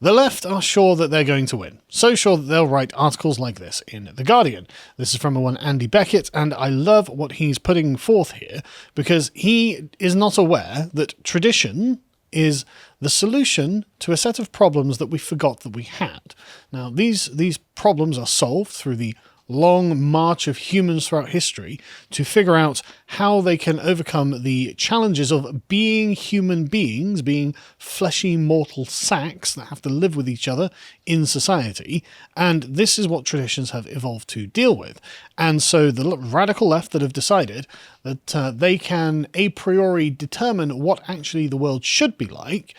The left are sure that they're going to win. So sure that they'll write articles like this in The Guardian. This is from one Andy Beckett, and I love what he's putting forth here, because he is not aware that tradition is the solution to a set of problems that we forgot that we had. Now, these problems are solved through the long march of humans throughout history to figure out how they can overcome the challenges of being human beings, being fleshy mortal sacks that have to live with each other in society. And this is what traditions have evolved to deal with. And so the radical left that have decided that they can a priori determine what actually the world should be like,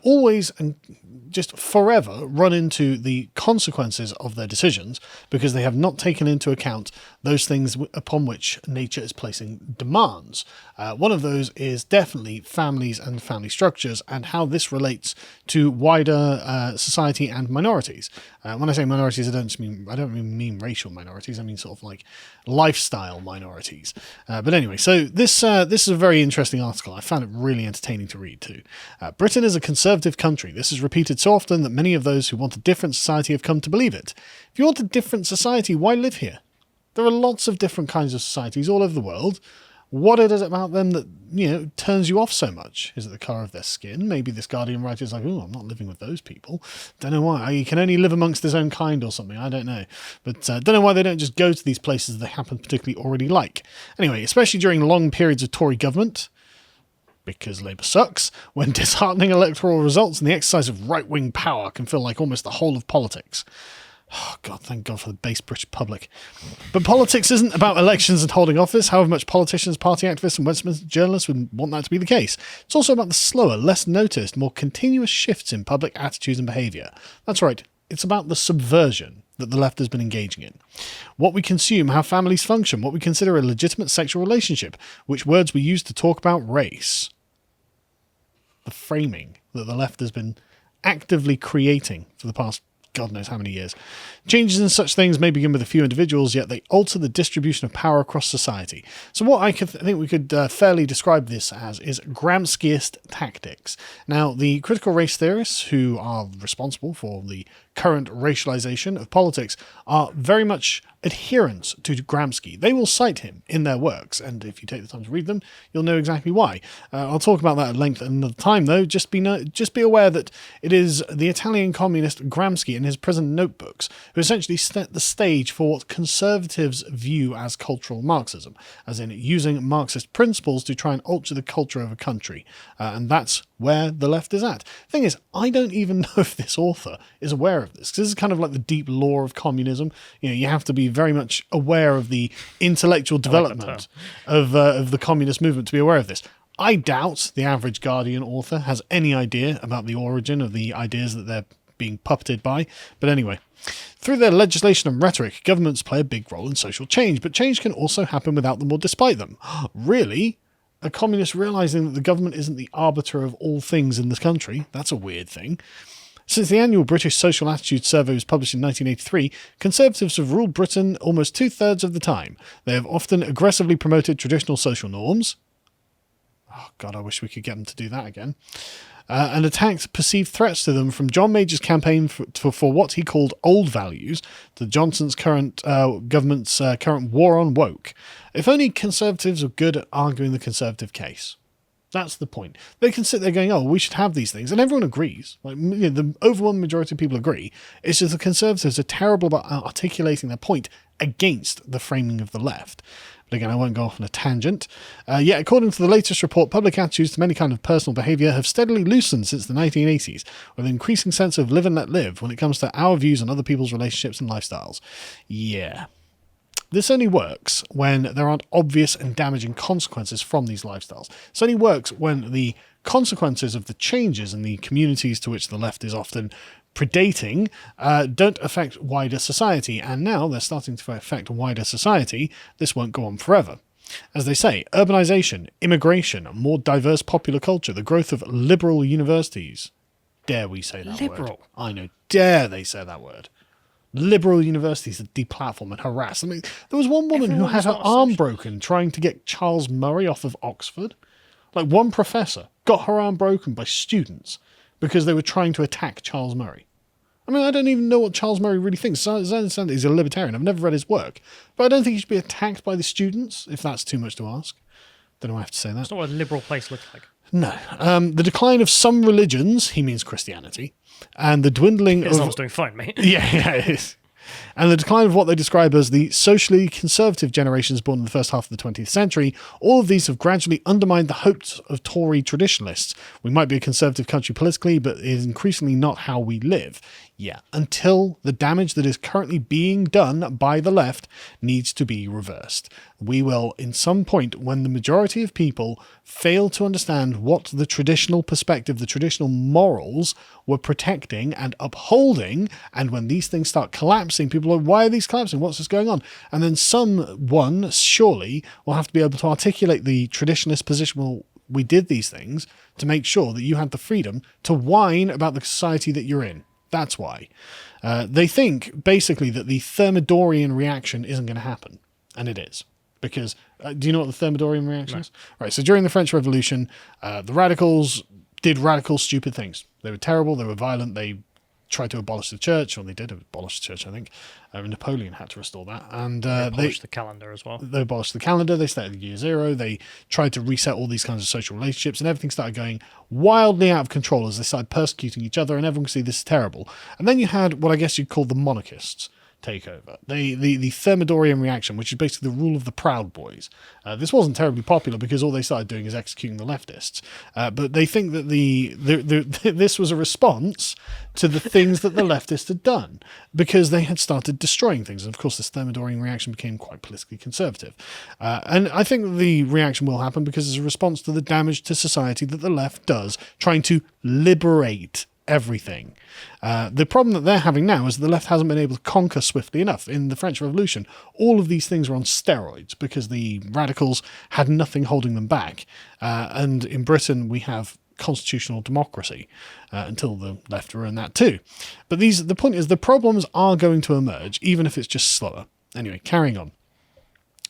always and just forever run into the consequences of their decisions, because they have not taken into account those things upon which nature is placing demands. One of those is definitely families and family structures, and how this relates to wider society and minorities. When I say minorities, I don't mean racial minorities. I mean sort of like lifestyle minorities. But anyway, so this is a very interesting article. I found it really entertaining to read too. Britain is a conservative country. This is repeated so often that many of those who want a different society have come to believe it. If you want a different society, why live here? There are lots of different kinds of societies all over the world. What is it about them that, turns you off so much? Is it the colour of their skin? Maybe this Guardian writer is like, oh, I'm not living with those people. Don't know why. You can only live amongst his own kind or something. I don't know. But don't know why they don't just go to these places they happen to particularly already like. Anyway, especially during long periods of Tory government, because Labour sucks, when disheartening electoral results and the exercise of right-wing power can feel like almost the whole of politics. Oh, God, thank God for the base British public. But politics isn't about elections and holding office, however much politicians, party activists and Westminster journalists would want that to be the case. It's also about the slower, less noticed, more continuous shifts in public attitudes and behaviour. That's right, it's about the subversion that the left has been engaging in. What we consume, how families function, what we consider a legitimate sexual relationship, which words we use to talk about race. The framing that the left has been actively creating for the past God knows how many years. Changes in such things may begin with a few individuals, yet they alter the distribution of power across society. So what I think we could fairly describe this as is Gramsciist tactics. Now, the critical race theorists who are responsible for the current racialization of politics are very much adherents to Gramsci. They will cite him in their works, and if you take the time to read them, you'll know exactly why. I'll talk about that at length at another time, though. Just be aware that it is the Italian communist Gramsci in his prison notebooks who essentially set the stage for what conservatives view as cultural Marxism, as in using Marxist principles to try and alter the culture of a country. And that's where the left is at. Thing is, I don't even know if this author is aware of this, because this is kind of like the deep lore of communism. You have to be very much aware of the intellectual development of the communist movement to be aware of this. I doubt the average Guardian author has any idea about the origin of the ideas that they're being puppeted by. But anyway, through their legislation and rhetoric, governments play a big role in social change, but change can also happen without them or despite them. Really? A communist realising that the government isn't the arbiter of all things in this country? That's a weird thing. Since the annual British Social Attitude Survey was published in 1983, Conservatives have ruled Britain almost two-thirds of the time. They have often aggressively promoted traditional social norms. Oh, God, I wish we could get them to do that again. And attacked perceived threats to them, from John Major's campaign for what he called old values to Johnson's current government's current war on woke. If only Conservatives were good at arguing the Conservative case. That's the point. They can sit there going, oh, we should have these things. And everyone agrees. The overwhelming majority of people agree. It's just the Conservatives are terrible about articulating their point against the framing of the left. But again, I won't go off on a tangent. Yet, according to the latest report, public attitudes to many kinds of personal behaviour have steadily loosened since the 1980s, with an increasing sense of live and let live when it comes to our views on other people's relationships and lifestyles. Yeah. This only works when there aren't obvious and damaging consequences from these lifestyles. This only works when the consequences of the changes in the communities to which the left is often predating don't affect wider society. And now they're starting to affect wider society. This won't go on forever. As they say, urbanisation, immigration, a more diverse popular culture, the growth of liberal universities. Dare we say that word? I know, dare they say that word. Liberal universities that deplatform and harass. I mean, there was one woman who had her arm broken trying to get Charles Murray off of Oxford. Like, one professor got her arm broken by students because they were trying to attack Charles Murray. I mean, I don't even know what Charles Murray really thinks. As I understand it, he's a libertarian. I've never read his work. But I don't think he should be attacked by the students, if that's too much to ask. Don't know why I have to say that. That's not what a liberal place looks like. No. The decline of some religions, he means Christianity, and the dwindling Islam's doing fine, mate. Yeah, it is. And the decline of what they describe as the socially conservative generations born in the first half of the 20th century, all of these have gradually undermined the hopes of Tory traditionalists. We might be a conservative country politically, but it is increasingly not how we live. Yeah, until the damage that is currently being done by the left needs to be reversed. We will, in some point, when the majority of people fail to understand what the traditional perspective, the traditional morals were protecting and upholding, and when these things start collapsing, people are like, why are these collapsing? What's this going on? And then someone, surely, will have to be able to articulate the traditionalist position, well, we did these things to make sure that you had the freedom to whine about the society that you're in. That's why. They think, basically, that the Thermidorian reaction isn't going to happen. And it is. Because, do you know what the Thermidorian reaction is? Right, so during the French Revolution, the radicals did radical, stupid things. They were terrible, they were violent, they tried to abolish the church, or they did abolish the church, I think. Napoleon had to restore that. And they abolished the calendar as well. They abolished the calendar, they started year zero, they tried to reset all these kinds of social relationships, and everything started going wildly out of control as they started persecuting each other, and everyone could see this is terrible. And then you had what I guess you'd call the monarchists take over. The Thermidorian reaction, which is basically the rule of the Proud Boys. This wasn't terribly popular because all they started doing is executing the leftists. But they think that this was a response to the things that the leftists had done because they had started destroying things. And of course, this Thermidorian reaction became quite politically conservative. And I think the reaction will happen because it's a response to the damage to society that the left does, trying to liberate everything. The problem that they're having now is that the left hasn't been able to conquer swiftly enough. In the French Revolution, all of these things were on steroids because the radicals had nothing holding them back. And in Britain, we have constitutional democracy until the left ruined that too. But the point is, the problems are going to emerge, even if it's just slower. Anyway, carrying on.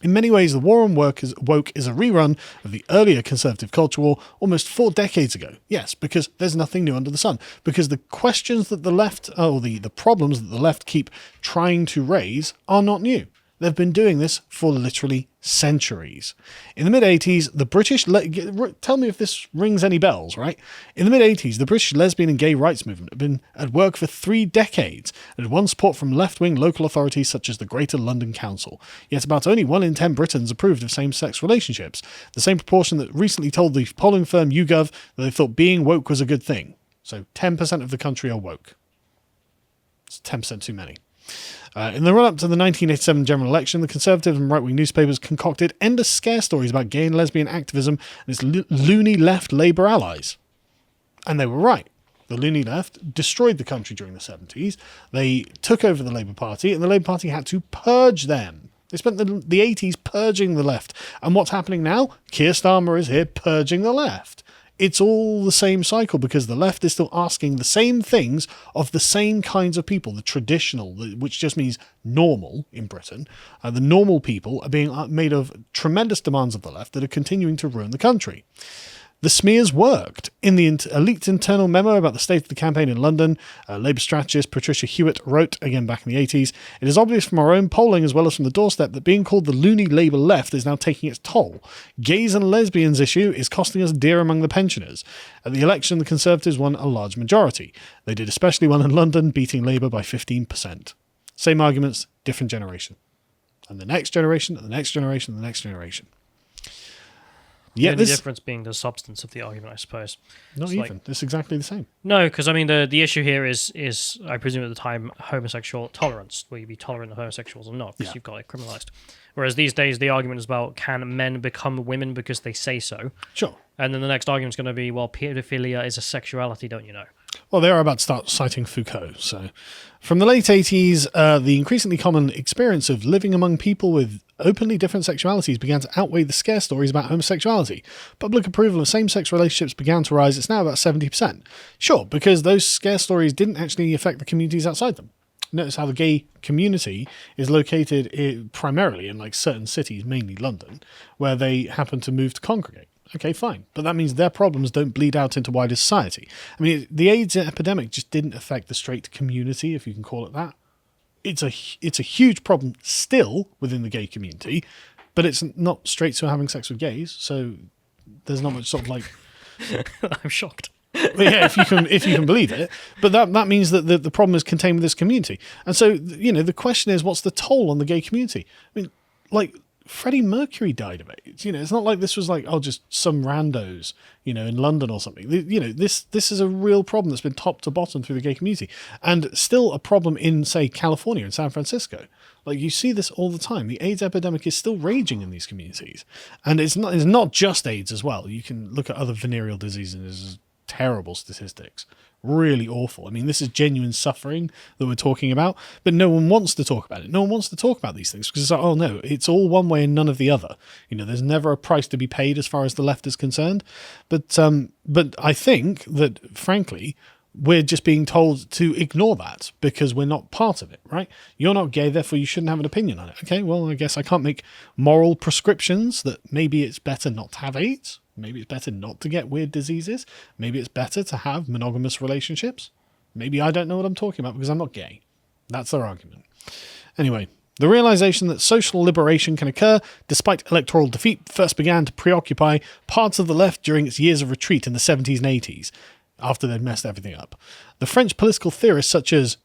In many ways, the war on woke is a rerun of the earlier conservative culture war almost 4 decades ago. Yes, because there's nothing new under the sun. Because the questions that the left, the problems that the left keep trying to raise are not new. They've been doing this for literally centuries. In the mid-80s, the British... tell me if this rings any bells, right? In the mid-80s, the British lesbian and gay rights movement had been at work for 3 decades and had won support from left-wing local authorities such as the Greater London Council. Yet about only 1 in 10 Britons approved of same-sex relationships, the same proportion that recently told the polling firm YouGov that they thought being woke was a good thing. So 10% of the country are woke. It's 10% too many. In the run-up to the 1987 general election, the conservative and right-wing newspapers concocted endless scare stories about gay and lesbian activism and its loony left Labour allies. And they were right. The loony left destroyed the country during the 70s. They took over the Labour Party, and the Labour Party had to purge them. They spent the 80s purging the left. And what's happening now? Keir Starmer is here purging the left. It's all the same cycle because the left is still asking the same things of the same kinds of people, the traditional, which just means normal in Britain. The normal people are being made of tremendous demands of the left that are continuing to ruin the country. The smears worked. In the leaked internal memo about the state of the campaign in London, Labour strategist Patricia Hewitt wrote, again back in the 80s, "It is obvious from our own polling as well as from the doorstep that being called the loony Labour left is now taking its toll. Gays and lesbians issue is costing us dear among the pensioners. At the election, the Conservatives won a large majority. They did especially well in London, beating Labour by 15%. Same arguments, different generation. And the next generation, and the next generation, and the next generation." Yeah, the difference being the substance of the argument, I suppose. Not it's even. It's exactly the same. No, because I mean the issue here is I presume at the time homosexual tolerance. Will you be tolerant of homosexuals or not? Because you've got it criminalised. Whereas these days the argument is about can men become women because they say so. Sure. And then the next argument is going to be, well, paedophilia is a sexuality, don't you know? Well, they are about to start citing Foucault. So, from the late 80s, the increasingly common experience of living among people with openly different sexualities began to outweigh the scare stories about homosexuality. Public approval of same-sex relationships began to rise. It's now about 70%. Sure, because those scare stories didn't actually affect the communities outside them. Notice how the gay community is located primarily in like certain cities, mainly London, where they happen to move to congregate. Okay, fine. But that means their problems don't bleed out into wider society. I mean, the AIDS epidemic just didn't affect the straight community, if you can call it that. It's a huge problem still within the gay community, but it's not straights who are having sex with gays, so there's not much sort of like... I'm shocked. Yeah, if you can believe it. But that means that the problem is contained with this community. And so, the question is, what's the toll on the gay community? I mean, like, Freddie Mercury died of AIDS. It's not like this was like, just some randos, in London or something. This is a real problem that's been top to bottom through the gay community, and still a problem in, say, California and San Francisco. Like, you see this all the time. The AIDS epidemic is still raging in these communities, and it's not just AIDS as well. You can look at other venereal diseases. There's terrible statistics. Really awful. I mean, this is genuine suffering that we're talking about, but no one wants to talk about it. No one wants to talk about these things because it's like, oh no, it's all one way and none of the other. There's never a price to be paid as far as the left is concerned. But I think that, frankly, we're just being told to ignore that because we're not part of it, right? You're not gay, therefore you shouldn't have an opinion on it. Okay, well, I guess I can't make moral prescriptions that maybe it's better not to have AIDS. Maybe it's better not to get weird diseases. Maybe it's better to have monogamous relationships. Maybe I don't know what I'm talking about because I'm not gay. That's their argument. Anyway, the realization that social liberation can occur despite electoral defeat first began to preoccupy parts of the left during its years of retreat in the 70s and 80s, after they'd messed everything up. The French political theorists such as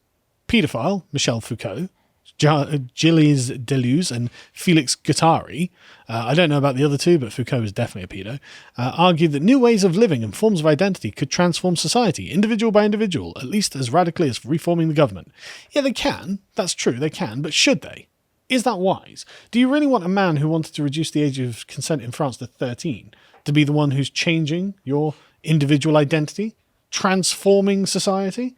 paedophile Michel Foucault, Gilles Deleuze and Félix Guattari, I don't know about the other two, but Foucault is definitely a pedo, argued that new ways of living and forms of identity could transform society, individual by individual, at least as radically as reforming the government. Yeah, they can. That's true, they can. But should they? Is that wise? Do you really want a man who wanted to reduce the age of consent in France to 13 to be the one who's changing your individual identity? Transforming society?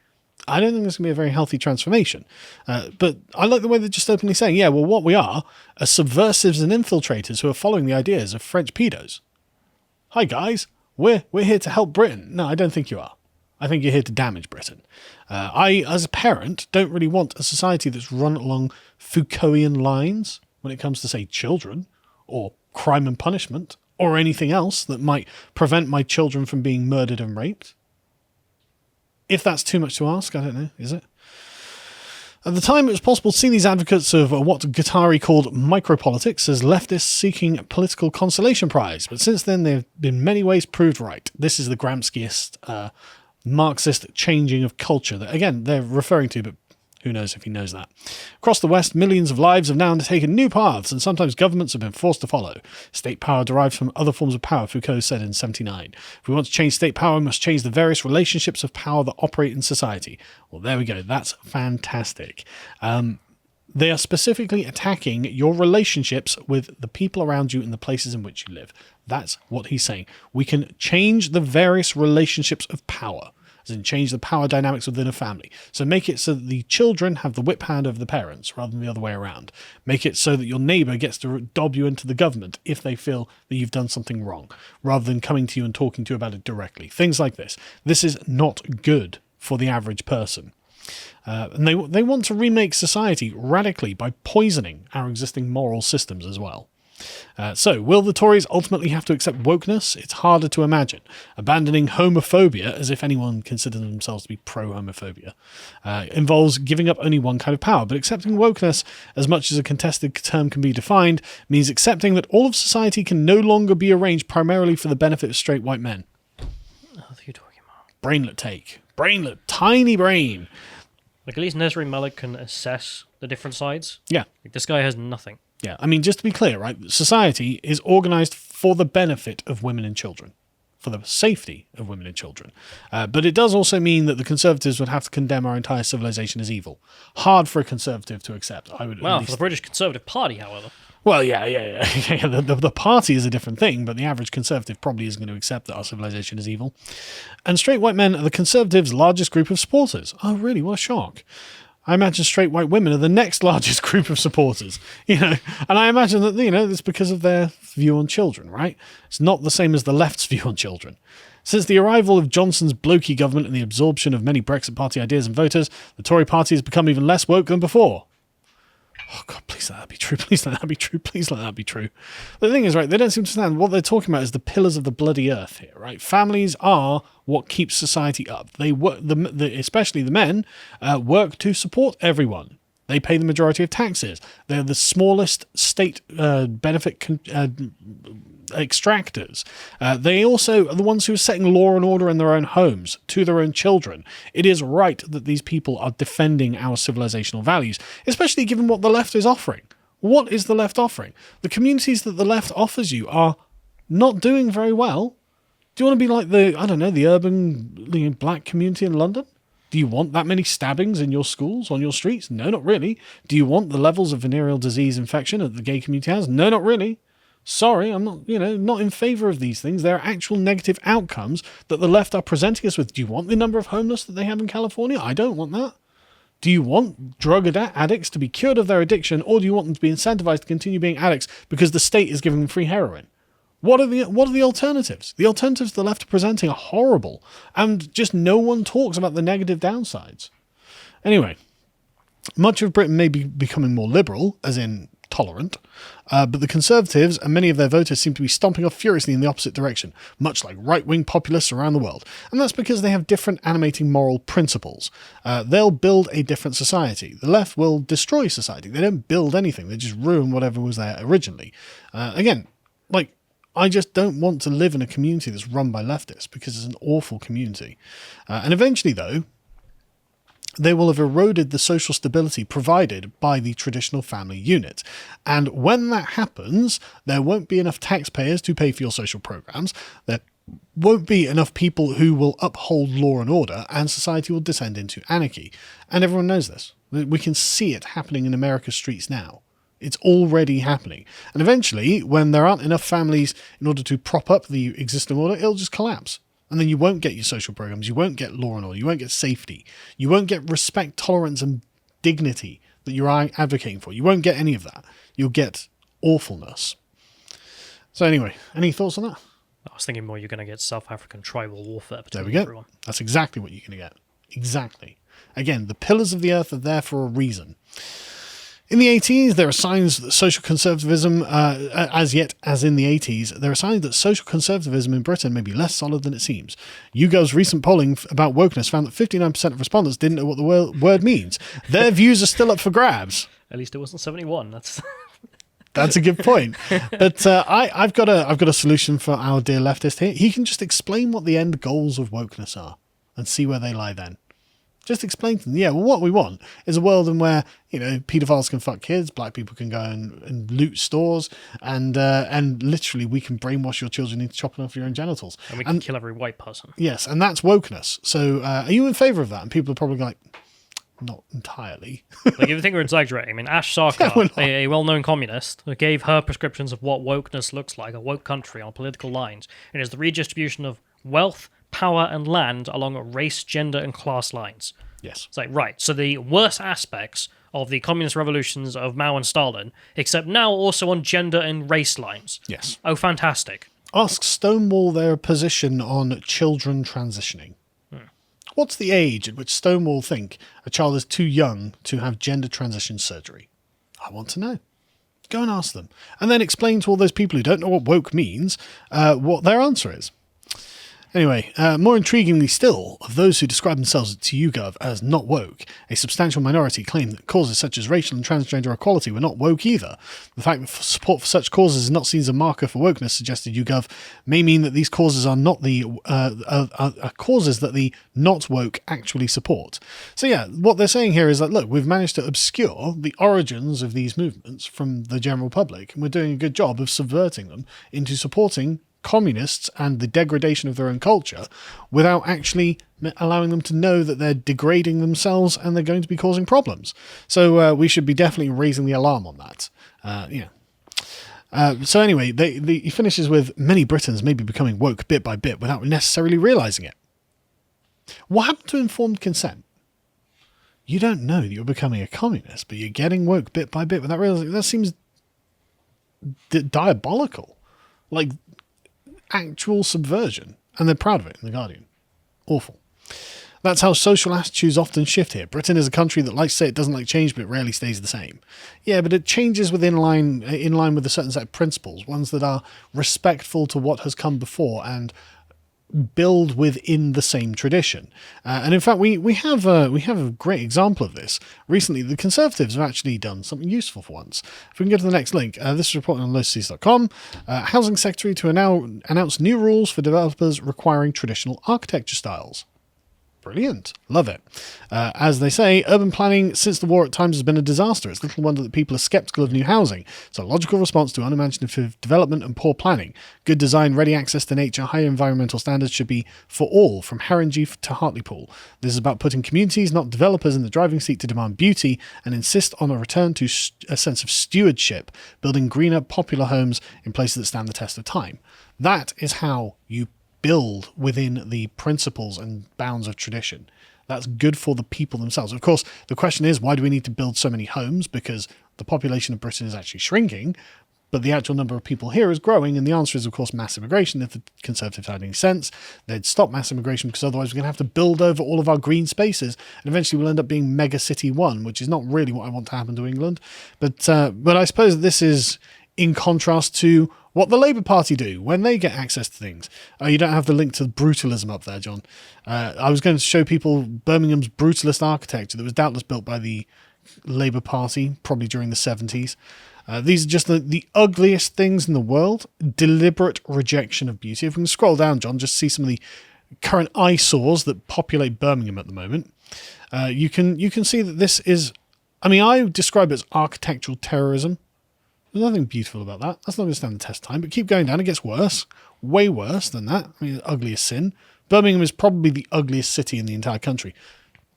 I don't think this can be a very healthy transformation. But I like the way they're just openly saying, yeah, well, what we are subversives and infiltrators who are following the ideas of French pedos. Hi, guys. We're here to help Britain. No, I don't think you are. I think you're here to damage Britain. I, as a parent, don't really want a society that's run along Foucaultian lines when it comes to, say, children or crime and punishment or anything else that might prevent my children from being murdered and raped. If that's too much to ask, I don't know, is it? At the time, it was possible to see these advocates of what Guattari called micropolitics as leftists seeking political consolation prize, but since then they've been in many ways proved right. This is the Gramscian Marxist changing of culture that, again, they're referring to, but who knows if he knows that. Across the West, millions of lives have now undertaken new paths, and sometimes governments have been forced to follow. State power derives from other forms of power, Foucault said in 1979. If we want to change state power, we must change the various relationships of power that operate in society. Well, there we go. That's fantastic. They are specifically attacking your relationships with the people around you and the places in which you live. That's what he's saying. We can change the various relationships of power, as in change the power dynamics within a family. So make it so that the children have the whip hand of the parents rather than the other way around. Make it so that your neighbour gets to dob you into the government if they feel that you've done something wrong, rather than coming to you and talking to you about it directly. Things like this. This is not good for the average person. And they want to remake society radically by poisoning our existing moral systems as well. So, will the Tories ultimately have to accept wokeness? It's harder to imagine. Abandoning homophobia, as if anyone considers themselves to be pro-homophobia, involves giving up only one kind of power. But accepting wokeness, as much as a contested term can be defined, means accepting that all of society can no longer be arranged primarily for the benefit of straight white men. What are you talking about? Brainlet take. Brainlet. Tiny brain. Like, at least Nesri Malik can assess the different sides. Yeah. Like, this guy has nothing. Yeah, I mean, just to be clear, right, society is organised for the benefit of women and children, for the safety of women and children. But it does also mean that the Conservatives would have to condemn our entire civilization as evil. Hard for a Conservative to accept, I would. Well, for the British Conservative Party, however. Well, yeah. The party is a different thing, but the average Conservative probably isn't going to accept that our civilization is evil. And straight white men are the Conservatives' largest group of supporters. Oh, really? What a shock. I imagine straight white women are the next largest group of supporters, and I imagine that, it's because of their view on children, right? It's not the same as the left's view on children. Since the arrival of Johnson's blokey government and the absorption of many Brexit Party ideas and voters, the Tory party has become even less woke than before. Oh God, please let that be true. Please let that be true. Please let that be true. The thing is, right, they don't seem to understand what they're talking about is the pillars of the bloody earth here, right? Families are what keeps society up. They work, especially the men, work to support everyone. They pay the majority of taxes. They're the smallest state benefit extractors. They also are the ones who are setting law and order in their own homes to their own children. It is right that these people are defending our civilizational values, especially given what the left is offering. What is the left offering? The communities that the left offers you are not doing very well. Do you want to be like the urban black community in London? Do you want that many stabbings in your schools, on your streets? No, not really. Do you want the levels of venereal disease infection that the gay community has? No, not really. Sorry, I'm not, not in favour of these things. There are actual negative outcomes that the left are presenting us with. Do you want the number of homeless that they have in California? I don't want that. Do you want drug addicts to be cured of their addiction, or do you want them to be incentivized to continue being addicts because the state is giving them free heroin? What are the alternatives? The alternatives the left are presenting are horrible, and just no one talks about the negative downsides. Anyway, much of Britain may be becoming more liberal, as in tolerant, but the Conservatives and many of their voters seem to be stomping off furiously in the opposite direction, much like right-wing populists around the world. And that's because they have different animating moral principles. They'll build a different society. The left will destroy society. They don't build anything. They just ruin whatever was there originally. I just don't want to live in a community that's run by leftists because it's an awful community. And eventually, though, they will have eroded the social stability provided by the traditional family unit. And when that happens, there won't be enough taxpayers to pay for your social programs. There won't be enough people who will uphold law and order, and society will descend into anarchy. And everyone knows this. We can see it happening in America's streets now. It's already happening. And eventually, when there aren't enough families in order to prop up the existing order, it'll just collapse. And then you won't get your social programs, you won't get law and order, you won't get safety, you won't get respect, tolerance, and dignity that you're advocating for. You won't get any of that. You'll get awfulness. So anyway, any thoughts on that? I was thinking more you're going to get South African tribal warfare between there we go. everyone. That's exactly what you're going to get. Exactly. Again, the pillars of the earth are there for a reason. In the 80s, there are signs that social conservatism, as in the 80s, there are signs that social conservatism in Britain may be less solid than it seems. YouGov's recent polling about wokeness found that 59% of respondents didn't know what the word means. Their views are still up for grabs. At least it wasn't 71. That's a good point. But I've got a solution for our dear leftist here. He can just explain what the end goals of wokeness are and see where they lie then. Just explain to them, what we want is a world in where, paedophiles can fuck kids, black people can go and loot stores, and literally we can brainwash your children into chopping off your own genitals. And we can kill every white person. Yes, and that's wokeness. So are you in favour of that? And people are probably like, not entirely. If you think we're exaggerating, Ash Sarkar, a well-known communist, gave her prescriptions of what wokeness looks like, a woke country on political lines. It is the redistribution of wealth, power and land along race, gender and class lines. Yes. It's like, right, so the worst aspects of the communist revolutions of Mao and Stalin, except now also on gender and race lines. Yes. Oh, fantastic. Ask Stonewall their position on children transitioning. What's the age at which Stonewall think a child is too young to have gender transition surgery? I want to know. Go and ask them. And then explain to all those people who don't know what woke means what their answer is. Anyway, more intriguingly still, of those who describe themselves to YouGov as not woke, a substantial minority claim that causes such as racial and transgender equality were not woke either. The fact that support for such causes is not seen as a marker for wokeness, suggested YouGov, may mean that these causes are not the causes that the not woke actually support. So what they're saying here is that, look, we've managed to obscure the origins of these movements from the general public, and we're doing a good job of subverting them into supporting communists and the degradation of their own culture without actually allowing them to know that they're degrading themselves and they're going to be causing problems. So we should be definitely raising the alarm on that. So anyway, he finishes with, many Britons may be becoming woke bit by bit without necessarily realising it. What happened to informed consent? You don't know that you're becoming a communist, but you're getting woke bit by bit without realising. That seems diabolical. Like, actual subversion, and they're proud of it in The Guardian. Awful. That's how social attitudes often shift here. Britain is a country that likes to say it doesn't like change, but it rarely stays the same. Yeah, but it changes in line with a certain set of principles, ones that are respectful to what has come before and build within the same tradition. And in fact, we have a great example of this. Recently, the Conservatives have actually done something useful for once. If we can go to the next link, this is reported on lotus.com. Housing Secretary to announce new rules for developers requiring traditional architecture styles. Brilliant. Love it. As they say, urban planning since the war at times has been a disaster. It's little wonder that people are sceptical of new housing. It's a logical response to unimaginative development and poor planning. Good design, ready access to nature, high environmental standards should be for all, from Haringey to Hartlepool. This is about putting communities, not developers, in the driving seat to demand beauty and insist on a return to a sense of stewardship, building greener, popular homes in places that stand the test of time. That is how you build within the principles and bounds of tradition. That's good for the people themselves. Of course, the question is, why do we need to build so many homes? Because the population of Britain is actually shrinking, but the actual number of people here is growing, and the answer is, of course, mass immigration. If the Conservatives had any sense, they'd stop mass immigration, because otherwise we're going to have to build over all of our green spaces, and eventually we'll end up being mega city one, which is not really what I want to happen to England. But I suppose this is in contrast to what the Labour Party do when they get access to things. You don't have the link to brutalism up there, John. I was going to show people Birmingham's brutalist architecture that was doubtless built by the Labour Party, probably during the 70s. These are just the ugliest things in the world. Deliberate rejection of beauty. If we can scroll down, John, just see some of the current eyesores that populate Birmingham at the moment. You can see that this is, I describe it as architectural terrorism. There's nothing beautiful about that. That's not going to stand the test of time. But keep going down. It gets worse. Way worse than that. Ugly as sin. Birmingham is probably the ugliest city in the entire country.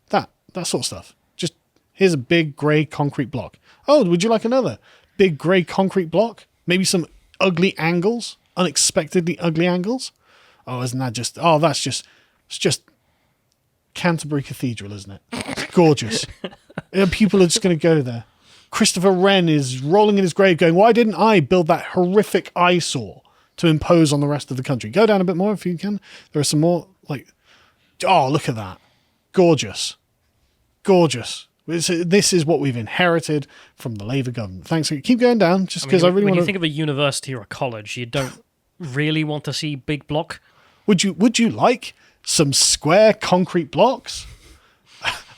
That sort of stuff. Just, here's a big grey concrete block. Oh, would you like another big grey concrete block? Maybe some ugly angles? Unexpectedly ugly angles? Oh, isn't that just... Oh, it's just Canterbury Cathedral, isn't it? It's gorgeous. People are just going to go there. Christopher Wren is rolling in his grave going, why didn't I build that horrific eyesore to impose on the rest of the country? Go down a bit more if you can. There are some more, oh, look at that. Gorgeous. Gorgeous. This is what we've inherited from the Labour government. Thanks. Keep going down, just because I really want to... When you think of a university or a college, you don't really want to see big block. Would you like some square concrete blocks?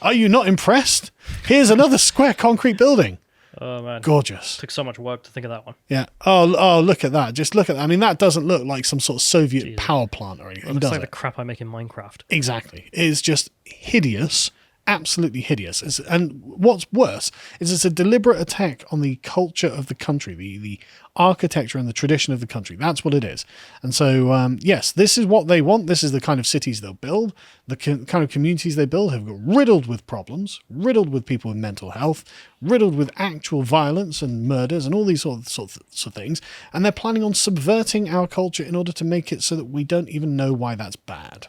Are you not impressed? Here's another square concrete building. Oh, man. Gorgeous. Took so much work to think of that one. Yeah. Oh, look at that. Just look at that. That doesn't look like some sort of Soviet power plant or anything, It looks does like it? the crap I make in Minecraft. Exactly. It's just hideous. Absolutely hideous. And what's worse is it's a deliberate attack on the culture of the country, the architecture and the tradition of the country. That's what it is. And so, yes, this is what they want. This is the kind of cities they'll build. The kind of communities they build have got riddled with problems, riddled with people with mental health, riddled with actual violence and murders and all these sorts of things. And they're planning on subverting our culture in order to make it so that we don't even know why that's bad.